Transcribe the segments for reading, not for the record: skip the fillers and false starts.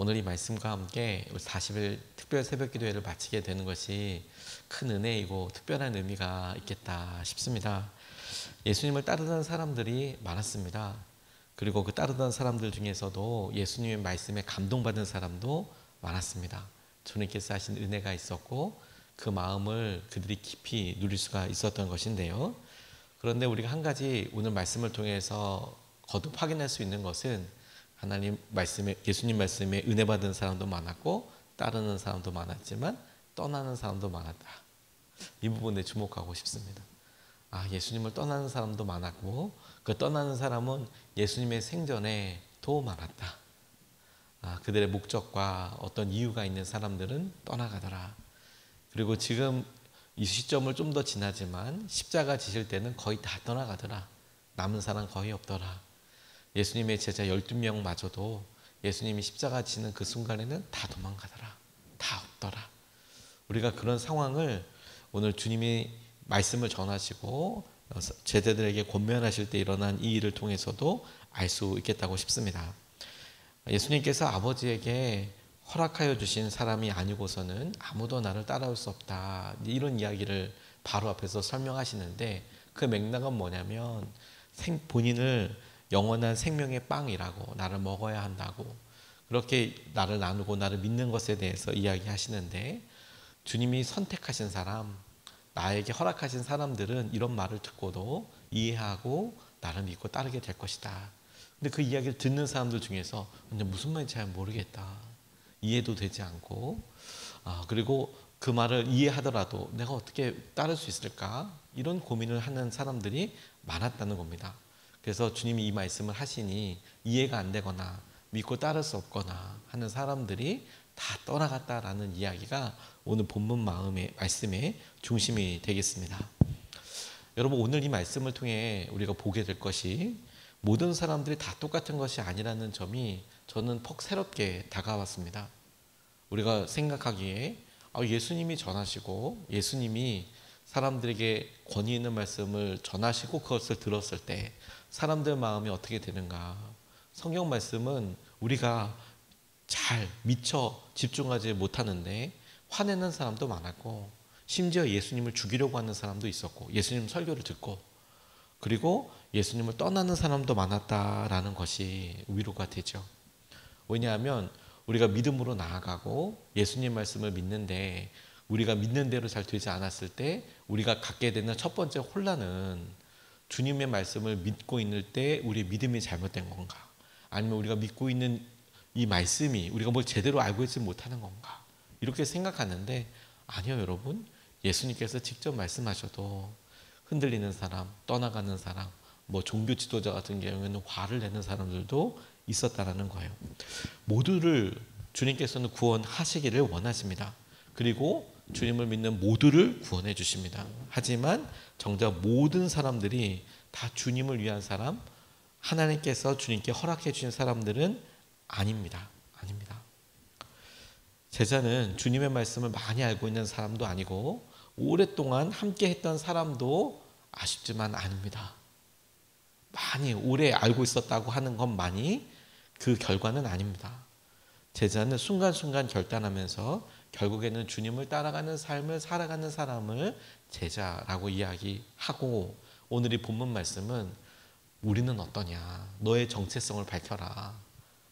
오늘 이 말씀과 함께 40일 특별 새벽 기도회를 마치게 되는 것이 큰 은혜이고 특별한 의미가 있겠다 싶습니다. 예수님을 따르던 사람들이 많았습니다. 그리고 그 따르던 사람들 중에서도 예수님의 말씀에 감동받은 사람도 많았습니다. 주님께서 하신 은혜가 있었고 그 마음을 그들이 깊이 누릴 수가 있었던 것인데요. 그런데 우리가 한 가지 오늘 말씀을 통해서 거듭 확인할 수 있는 것은 하나님 말씀에, 예수님 말씀에 은혜 받은 사람도 많았고 따르는 사람도 많았지만 떠나는 사람도 많았다. 이 부분에 주목하고 싶습니다. 예수님을 떠나는 사람도 많았고 그 떠나는 사람은 예수님의 생전에 더 많았다. 그들의 목적과 어떤 이유가 있는 사람들은 떠나가더라. 그리고 지금 이 시점을 좀 더 지나지만 십자가 지실 때는 거의 다 떠나가더라. 남은 사람 거의 없더라. 예수님의 제자 12명마저도 예수님이 십자가 지는 그 순간에는 다 도망가더라. 다 없더라. 우리가 그런 상황을 오늘 주님이 말씀을 전하시고 제자들에게 권면하실 때 일어난 이 일을 통해서도 알 수 있겠다고 싶습니다. 예수님께서 아버지에게 허락하여 주신 사람이 아니고서는 아무도 나를 따라올 수 없다. 이런 이야기를 바로 앞에서 설명하시는데 그 맥락은 뭐냐면 본인을 영원한 생명의 빵이라고 나를 먹어야 한다고 그렇게 나를 나누고 나를 믿는 것에 대해서 이야기하시는데 주님이 선택하신 사람, 나에게 허락하신 사람들은 이런 말을 듣고도 이해하고 나를 믿고 따르게 될 것이다. 근데 그 이야기를 듣는 사람들 중에서 무슨 말인지 잘 모르겠다. 이해도 되지 않고 그리고 그 말을 이해하더라도 내가 어떻게 따를 수 있을까? 이런 고민을 하는 사람들이 많았다는 겁니다. 그래서 주님이 이 말씀을 하시니 이해가 안 되거나 믿고 따를 수 없거나 하는 사람들이 다 떠나갔다라는 이야기가 오늘 본문 말씀의 중심이 되겠습니다. 여러분 오늘 이 말씀을 통해 우리가 보게 될 것이 모든 사람들이 다 똑같은 것이 아니라는 점이 저는 퍽 새롭게 다가왔습니다. 우리가 생각하기에 예수님이 전하시고 예수님이 사람들에게 권위 있는 말씀을 전하시고 그것을 들었을 때 사람들 마음이 어떻게 되는가? 성경 말씀은 우리가 잘 미처 집중하지 못하는데 화내는 사람도 많았고 심지어 예수님을 죽이려고 하는 사람도 있었고 예수님 설교를 듣고 그리고 예수님을 떠나는 사람도 많았다라는 것이 위로가 되죠. 왜냐하면 우리가 믿음으로 나아가고 예수님 말씀을 믿는데 우리가 믿는 대로 잘 되지 않았을 때 우리가 갖게 되는 첫 번째 혼란은 주님의 말씀을 믿고 있는 때 우리의 믿음이 잘못된 건가? 아니면 우리가 믿고 있는 이 말씀이 우리가 뭘 제대로 알고 있지 못하는 건가? 이렇게 생각하는데 아니요 여러분. 예수님께서 직접 말씀하셔도 흔들리는 사람, 떠나가는 사람, 종교 지도자 같은 경우에는 화를 내는 사람들도 있었다라는 거예요. 모두를 주님께서는 구원하시기를 원하십니다. 그리고 주님을 믿는 모두를 구원해 주십니다. 하지만 정작 모든 사람들이 다 주님을 위한 사람, 하나님께서 주님께 허락해 주신 사람들은 아닙니다. 제자는 주님의 말씀을 많이 알고 있는 사람도 아니고 오랫동안 함께 했던 사람도 아쉽지만 아닙니다. 많이 오래 알고 있었다고 하는 것만이 그 결과는 아닙니다. 제자는 순간순간 결단하면서 결국에는 주님을 따라가는 삶을 살아가는 사람을 제자라고 이야기하고 오늘 이 본문 말씀은 우리는 어떠냐? 너의 정체성을 밝혀라.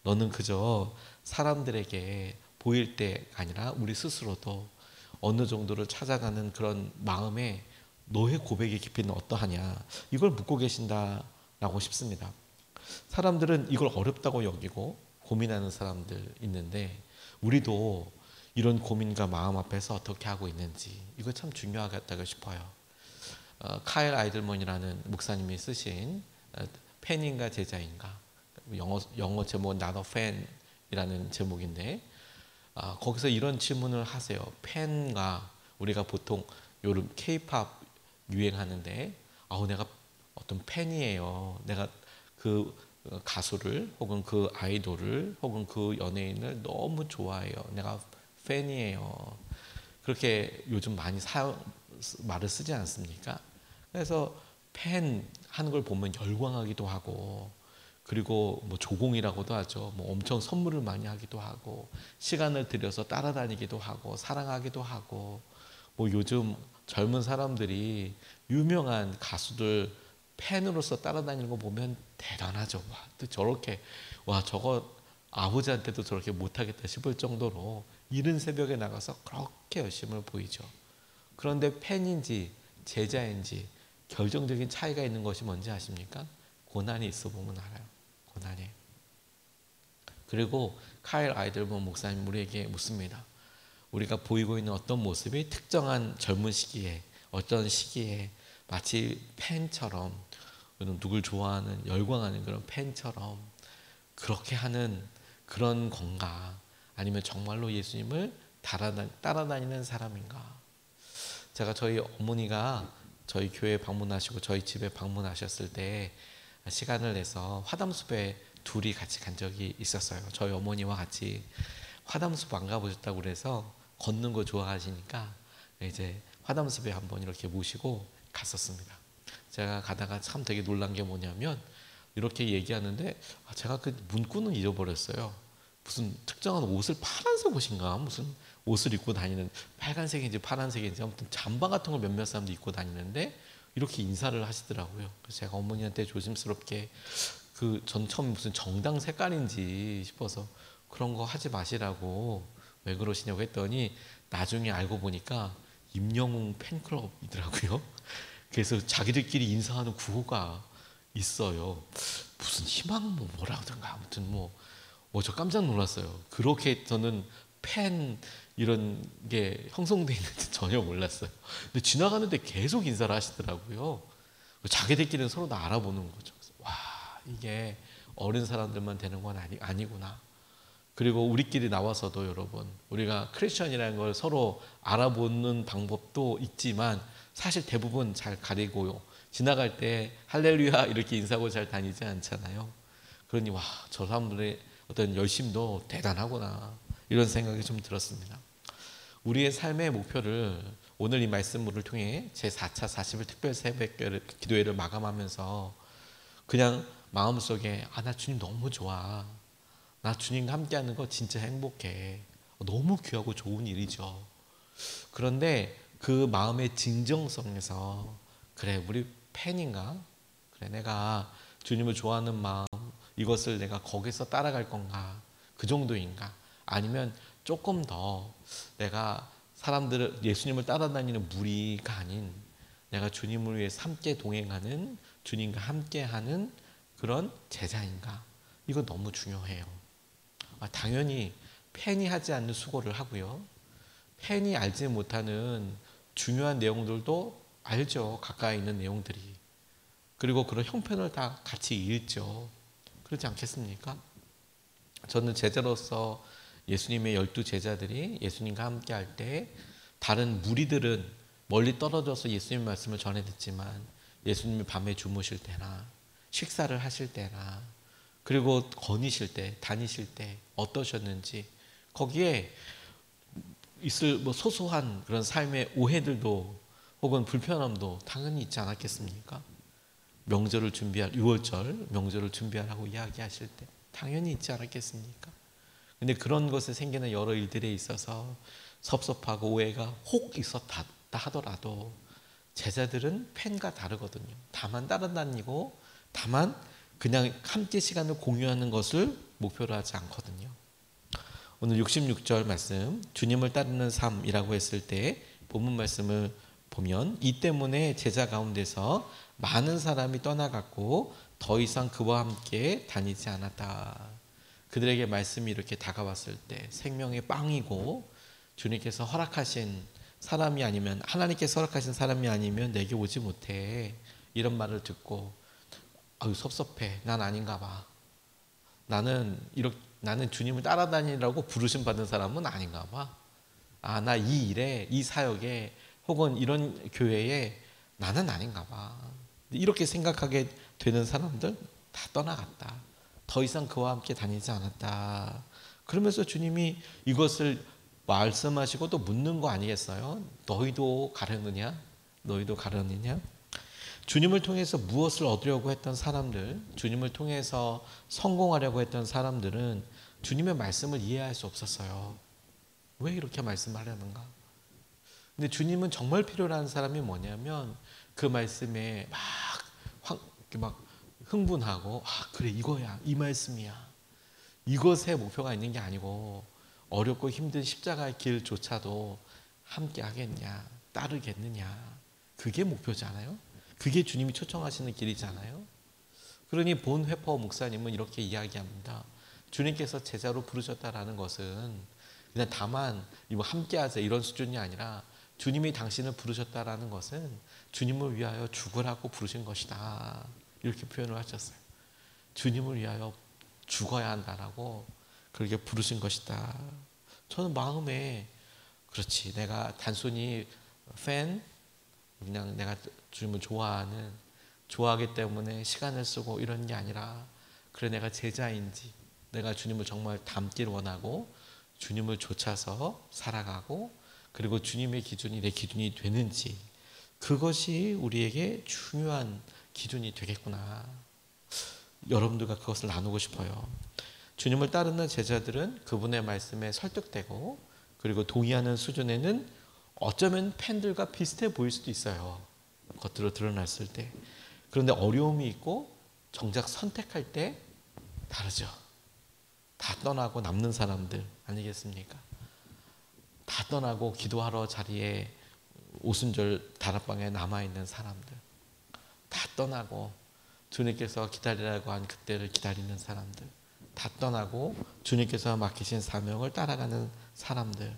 너는 그저 사람들에게 보일 때가 아니라 우리 스스로도 어느 정도를 찾아가는 그런 마음에 너의 고백의 깊이는 어떠하냐? 이걸 묻고 계신다라고 싶습니다. 사람들은 이걸 어렵다고 여기고 고민하는 사람들 있는데 우리도 이런 고민과 마음 앞에서 어떻게 하고 있는지 이거 참 중요하겠다고 싶어요. 카일 아이들먼이라는 목사님이 쓰신 팬인가 제자인가 영어 제목은 Not a Fan이라는 제목인데 거기서 이런 질문을 하세요. 팬과 우리가 보통 요즘 K-팝 유행하는데 내가 어떤 팬이에요. 내가 그 가수를 혹은 그 아이돌을 혹은 그 연예인을 너무 좋아해요. 내가 팬이에요. 그렇게 요즘 많이 말을 쓰지 않습니까? 그래서 팬 하는 걸 보면 열광하기도 하고 그리고 뭐 조공이라고도 하죠. 뭐 엄청 선물을 많이 하기도 하고 시간을 들여서 따라다니기도 하고 사랑하기도 하고 뭐 요즘 젊은 사람들이 유명한 가수들 팬으로서 따라다니는 거 보면 대단하죠. 와, 또 저렇게 와 저거 아버지한테도 저렇게 못하겠다 싶을 정도로 이른 새벽에 나가서 그렇게 열심을 보이죠. 그런데 팬인지 제자인지 결정적인 차이가 있는 것이 뭔지 아십니까? 고난이 있어 보면 알아요. 고난이. 그리고 카일 아이들본 목사님 우리에게 묻습니다. 우리가 보이고 있는 어떤 모습이 특정한 젊은 시기에 어떤 시기에 마치 팬처럼 누굴 좋아하는 열광하는 그런 팬처럼 그렇게 하는 그런 건가? 아니면 정말로 예수님을 따라다니는 사람인가? 제가 저희 어머니가 저희 교회 방문하시고 저희 집에 방문하셨을 때 시간을 내서 화담숲에 둘이 같이 간 적이 있었어요. 저희 어머니와 같이 화담숲 안 가보셨다고 그래서 걷는 거 좋아하시니까 이제 화담숲에 한번 이렇게 모시고 갔었습니다. 제가 가다가 참 되게 놀란 게 뭐냐면 이렇게 얘기하는데 제가 그 문구는 잊어버렸어요. 무슨 특정한 옷을 파란색 옷인가 무슨 옷을 입고 다니는 빨간색인지 파란색인지 아무튼 잠바 같은 걸 몇몇 사람도 입고 다니는데 이렇게 인사를 하시더라고요. 그래서 제가 어머니한테 조심스럽게 전 처음 무슨 정당 색깔인지 싶어서 그런 거 하지 마시라고 왜 그러시냐고 했더니 나중에 알고 보니까 임영웅 팬클럽이더라고요. 그래서 자기들끼리 인사하는 구호가 있어요. 무슨 희망 뭐라 하던가 아무튼 저 깜짝 놀랐어요. 그렇게 저는 팬 이런 게 형성되어 있는지 전혀 몰랐어요. 근데 지나가는데 계속 인사를 하시더라고요. 자기들끼리는 서로 다 알아보는 거죠. 와, 이게 어린 사람들만 되는 건 아니구나. 그리고 우리끼리 나와서도 여러분, 우리가 크리스천이라는 걸 서로 알아보는 방법도 있지만 사실 대부분 잘 가리고요. 지나갈 때 할렐루야 이렇게 인사하고 잘 다니지 않잖아요. 그러니 와, 저 사람들의 어떤 열심도 대단하구나 이런 생각이 좀 들었습니다. 우리의 삶의 목표를 오늘 이 말씀을 통해 제4차 40일 특별 새벽 기도회를 마감하면서 그냥 마음속에 나 주님 너무 좋아. 나 주님과 함께하는 거 진짜 행복해. 너무 귀하고 좋은 일이죠. 그런데 그 마음의 진정성에서 그래 우리 팬인가? 그래 내가 주님을 좋아하는 마음 이것을 내가 거기서 따라갈 건가? 그 정도인가? 아니면 조금 더 내가 사람들을 예수님을 따라다니는 무리가 아닌 내가 주님을 위해서 함께 동행하는 주님과 함께하는 그런 제자인가? 이거 너무 중요해요. 당연히 팬이 하지 않는 수고를 하고요. 팬이 알지 못하는 중요한 내용들도 알죠. 가까이 있는 내용들이. 그리고 그런 형편을 다 같이 읽죠. 그렇지 않겠습니까? 저는 제자로서 예수님의 12 제자들이 예수님과 함께 할 때 다른 무리들은 멀리 떨어져서 예수님 말씀을 전해 듣지만 예수님이 밤에 주무실 때나 식사를 하실 때나 그리고 거니실 때 다니실 때 어떠셨는지 거기에 있을 소소한 그런 삶의 오해들도 혹은 불편함도 당연히 있지 않았겠습니까? 명절을 준비할 6월절 명절을 준비하라고 이야기하실 때 당연히 있지 않았겠습니까? 근데 그런 것에 생기는 여러 일들에 있어서 섭섭하고 오해가 혹 있었다 하더라도 제자들은 팬과 다르거든요. 다만 따라다니고 다만 그냥 함께 시간을 공유하는 것을 목표로 하지 않거든요. 오늘 66절 말씀 주님을 따르는 삶이라고 했을 때 본문 말씀을 보면 이 때문에 제자 가운데서 많은 사람이 떠나갔고 더 이상 그와 함께 다니지 않았다. 그들에게 말씀이 이렇게 다가왔을 때 생명의 빵이고 주님께서 허락하신 사람이 아니면 하나님께서 허락하신 사람이 아니면 내게 오지 못해. 이런 말을 듣고 아유 섭섭해. 난 아닌가 봐. 나는 주님을 따라다니라고 부르심 받은 사람은 아닌가 봐. 나 이 일에 이 사역에 혹은 이런 교회에 나는 아닌가 봐. 이렇게 생각하게 되는 사람들 다 떠나갔다. 더 이상 그와 함께 다니지 않았다. 그러면서 주님이 이것을 말씀하시고 또 묻는 거 아니겠어요? 너희도 가려느냐? 너희도 가려느냐? 주님을 통해서 무엇을 얻으려고 했던 사람들, 주님을 통해서 성공하려고 했던 사람들은 주님의 말씀을 이해할 수 없었어요. 왜 이렇게 말씀하려는가? 근데 주님은 정말 필요로 하는 사람이 뭐냐면 그 말씀에 막 흥분하고 그래 이거야, 이 말씀이야. 이것에 목표가 있는 게 아니고 어렵고 힘든 십자가의 길조차도 함께 하겠냐, 따르겠느냐. 그게 목표잖아요. 그게 주님이 초청하시는 길이잖아요. 그러니 본 회퍼 목사님은 이렇게 이야기합니다. 주님께서 제자로 부르셨다라는 것은 그냥 다만 함께 하자 이런 수준이 아니라 주님이 당신을 부르셨다라는 것은 주님을 위하여 죽으라고 부르신 것이다. 이렇게 표현을 하셨어요. 주님을 위하여 죽어야 한다라고 그렇게 부르신 것이다. 저는 마음에 그렇지, 내가 단순히 그냥 내가 주님을 좋아하기 때문에 시간을 쓰고 이런 게 아니라 그래 내가 제자인지 내가 주님을 정말 닮기를 원하고 주님을 좇아서 살아가고 그리고 주님의 기준이 내 기준이 되는지 그것이 우리에게 중요한 기준이 되겠구나. 여러분들과 그것을 나누고 싶어요. 주님을 따르는 제자들은 그분의 말씀에 설득되고 그리고 동의하는 수준에는 어쩌면 팬들과 비슷해 보일 수도 있어요. 겉으로 드러났을 때. 그런데 어려움이 있고 정작 선택할 때 다르죠. 다 떠나고 남는 사람들 아니겠습니까? 다 떠나고 기도하러 자리에 오순절 다락방에 남아있는 사람들, 다 떠나고 주님께서 기다리라고 한 그때를 기다리는 사람들, 다 떠나고 주님께서 맡기신 사명을 따라가는 사람들.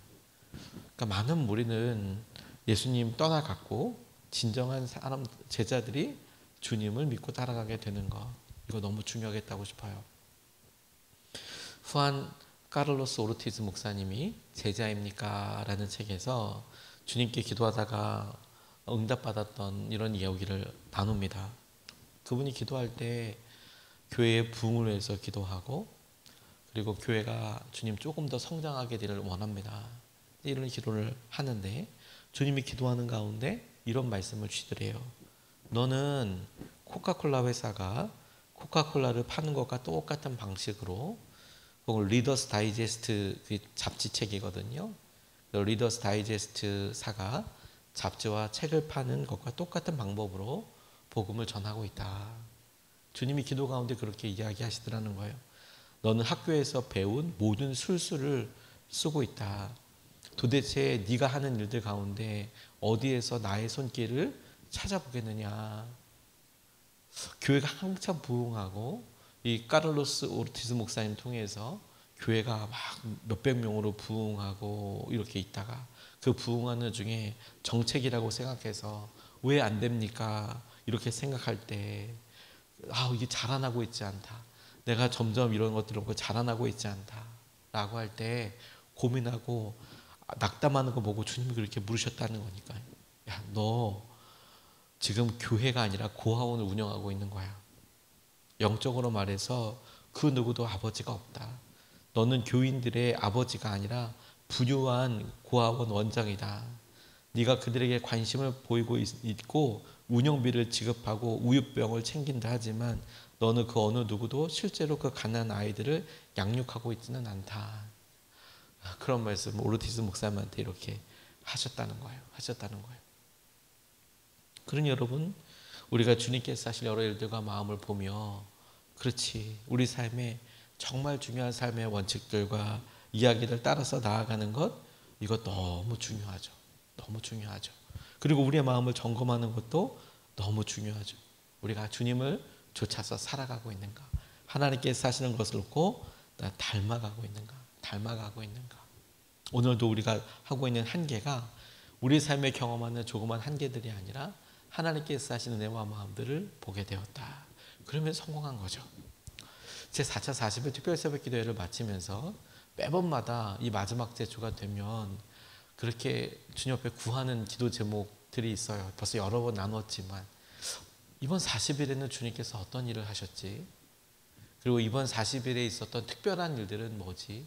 그러니까 많은 무리는 예수님 떠나갔고 진정한 사람 제자들이 주님을 믿고 따라가게 되는 것, 이거 너무 중요하겠다고 싶어요. 후안 카를로스 오르티즈 목사님이 제자입니까? 라는 책에서 주님께 기도하다가 응답받았던 이런 이야기를 나눕니다. 그분이 기도할 때 교회의 부흥을 위해서 기도하고 그리고 교회가 주님 조금 더 성장하게 되기를 원합니다. 이런 기도를 하는데 주님이 기도하는 가운데 이런 말씀을 주시더래요. 너는 코카콜라 회사가 코카콜라를 파는 것과 똑같은 방식으로 혹은 리더스 다이제스트 잡지책이거든요. 리더스 다이제스트 사가 잡지와 책을 파는 것과 똑같은 방법으로 복음을 전하고 있다. 주님이 기도 가운데 그렇게 이야기하시더라는 거예요. 너는 학교에서 배운 모든 술수를 쓰고 있다. 도대체 네가 하는 일들 가운데 어디에서 나의 손길을 찾아보겠느냐. 교회가 한참 부흥하고 이 카를로스 오르티즈 목사님 통해서 교회가 막 몇백 명으로 부흥하고 이렇게 있다가 그 부흥하는 중에 정책이라고 생각해서 왜 안 됩니까? 이렇게 생각할 때 이게 자라나고 있지 않다. 내가 점점 이런 것들을 자라나고 있지 않다. 라고 할 때 고민하고 낙담하는 거 보고 주님이 그렇게 물으셨다는 거니까요. 야, 너 지금 교회가 아니라 고아원을 운영하고 있는 거야. 영적으로 말해서 그 누구도 아버지가 없다. 너는 교인들의 아버지가 아니라 부유한 고아원 원장이다. 네가 그들에게 관심을 보이고 있고 운영비를 지급하고 우유병을 챙긴다 하지만 너는 그 어느 누구도 실제로 그 가난한 아이들을 양육하고 있지는 않다. 그런 말씀 오르티즈 목사님한테 이렇게 하셨다는 거예요. 그러니 여러분, 우리가 주님께서 하실 여러 일들과 마음을 보며 그렇지, 우리 삶에 정말 중요한 삶의 원칙들과 이야기를 따라서 나아가는 것, 이거 너무 중요하죠. 그리고 우리의 마음을 점검하는 것도 너무 중요하죠. 우리가 주님을 좇아서 살아가고 있는가, 하나님께서 하시는 것을 놓고 닮아가고 있는가. 오늘도 우리가 하고 있는 한계가 우리 삶에 경험하는 조그만 한계들이 아니라 하나님께서 하시는 은혜와 마음들을 보게 되었다. 그러면 성공한 거죠. 제 4차 40일 특별 새벽 기도회를 마치면서 매번마다 이 마지막 제주가 되면 그렇게 주님 앞에 구하는 기도 제목들이 있어요. 벌써 여러 번 나눴지만 이번 40일에는 주님께서 어떤 일을 하셨지? 그리고 이번 40일에 있었던 특별한 일들은 뭐지?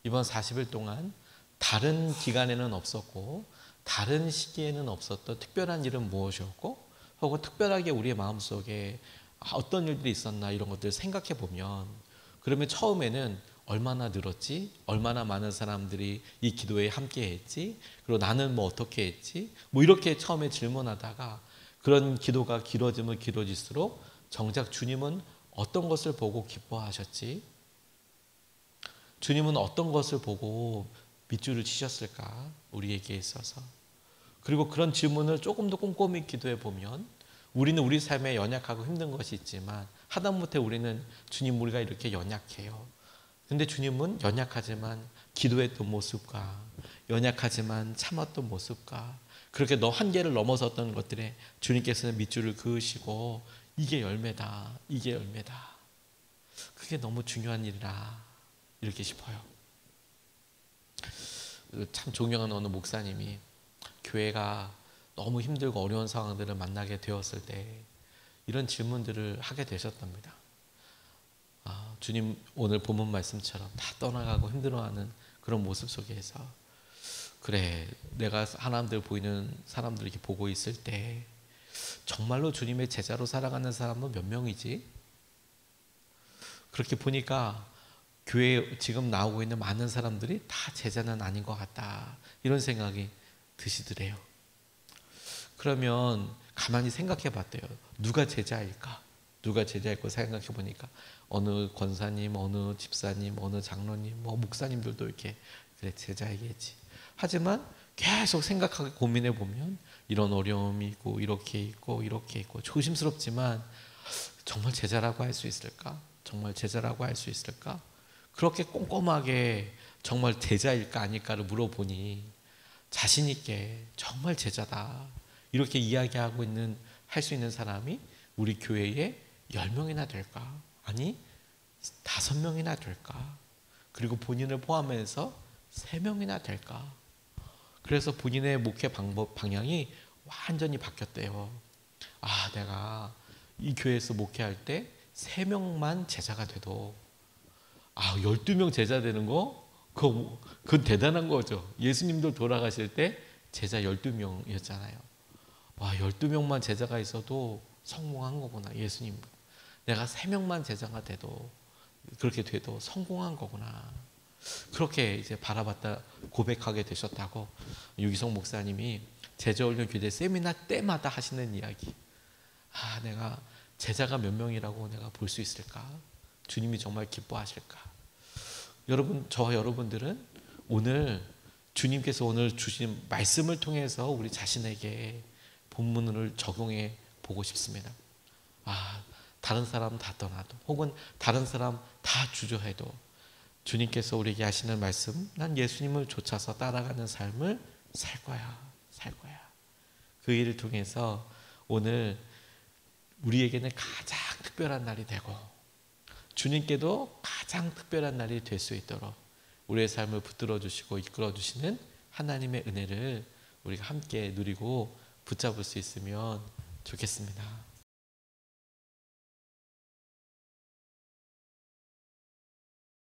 이번 40일 동안 다른 기간에는 없었고 다른 시기에는 없었던 특별한 일은 무엇이었고 혹은 특별하게 우리의 마음속에 어떤 일들이 있었나 이런 것들을 생각해 보면, 그러면 처음에는 얼마나 늘었지? 얼마나 많은 사람들이 이 기도에 함께 했지? 그리고 나는 뭐 어떻게 했지? 뭐 이렇게 처음에 질문하다가 그런 기도가 길어지면 길어질수록 정작 주님은 어떤 것을 보고 기뻐하셨지? 주님은 어떤 것을 보고 밑줄을 치셨을까? 우리에게 있어서. 그리고 그런 질문을 조금 더 꼼꼼히 기도해 보면 우리는 우리 삶에 연약하고 힘든 것이 있지만 하다못해 우리는 주님 우리가 이렇게 연약해요. 근데 주님은 연약하지만 기도했던 모습과 연약하지만 참았던 모습과 그렇게 너 한계를 넘어섰던 것들에 주님께서는 밑줄을 그으시고 이게 열매다. 이게 열매다. 그게 너무 중요한 일이라 이렇게 싶어요. 참 존경하는 어느 목사님이 교회가 너무 힘들고 어려운 상황들을 만나게 되었을 때 이런 질문들을 하게 되셨답니다. 주님 오늘 본문 말씀처럼 다 떠나가고 힘들어하는 그런 모습 속에서 그래 내가 하나님들 보이는 사람들 이렇게 보고 있을 때 정말로 주님의 제자로 살아가는 사람은 몇 명이지? 그렇게 보니까 교회에 지금 나오고 있는 많은 사람들이 다 제자는 아닌 것 같다 이런 생각이 드시더래요. 그러면 가만히 생각해 봤대요. 누가 제자일까? 누가 제자일까 생각해 보니까 어느 권사님, 어느 집사님, 어느 장로님, 뭐 목사님들도 이렇게 그래 제자이겠지. 하지만 계속 생각하고 고민해 보면 이런 어려움이 있고 이렇게 있고 이렇게 있고 조심스럽지만 정말 제자라고 할 수 있을까? 정말 제자라고 할 수 있을까? 그렇게 꼼꼼하게 정말 제자일까 아닐까를 물어보니 자신 있게 정말 제자다 이렇게 이야기하고 있는 할 수 있는 사람이 우리 교회에 10명이나 될까? 아니 5명이나 될까? 그리고 본인을 포함해서 3명이나 될까? 그래서 본인의 목회 방향이 완전히 바뀌었대요. 내가 이 교회에서 목회할 때 3명만 제자가 돼도 12명 제자 되는 거 그건 대단한 거죠. 예수님도 돌아가실 때 제자 12명이었잖아요. 12명만 제자가 있어도 성공한 거구나. 예수님 내가 3명만 제자가 돼도 그렇게 돼도 성공한 거구나. 그렇게 이제 바라봤다 고백하게 되셨다고 유기성 목사님이 제자훈련 교대 세미나 때마다 하시는 이야기. 내가 제자가 몇 명이라고 내가 볼 수 있을까? 주님이 정말 기뻐하실까? 여러분, 저와 여러분들은 오늘 주님께서 오늘 주신 말씀을 통해서 우리 자신에게 본문을 적용해 보고 싶습니다. 다른 사람 다 떠나도 혹은 다른 사람 다 주저해도 주님께서 우리에게 하시는 말씀, 난 예수님을 좇아서 따라가는 삶을 살 거야. 그 일을 통해서 오늘 우리에게는 가장 특별한 날이 되고 주님께도 가장 특별한 날이 될 수 있도록 우리의 삶을 붙들어 주시고 이끌어 주시는 하나님의 은혜를 우리가 함께 누리고 붙잡을 수 있으면 좋겠습니다.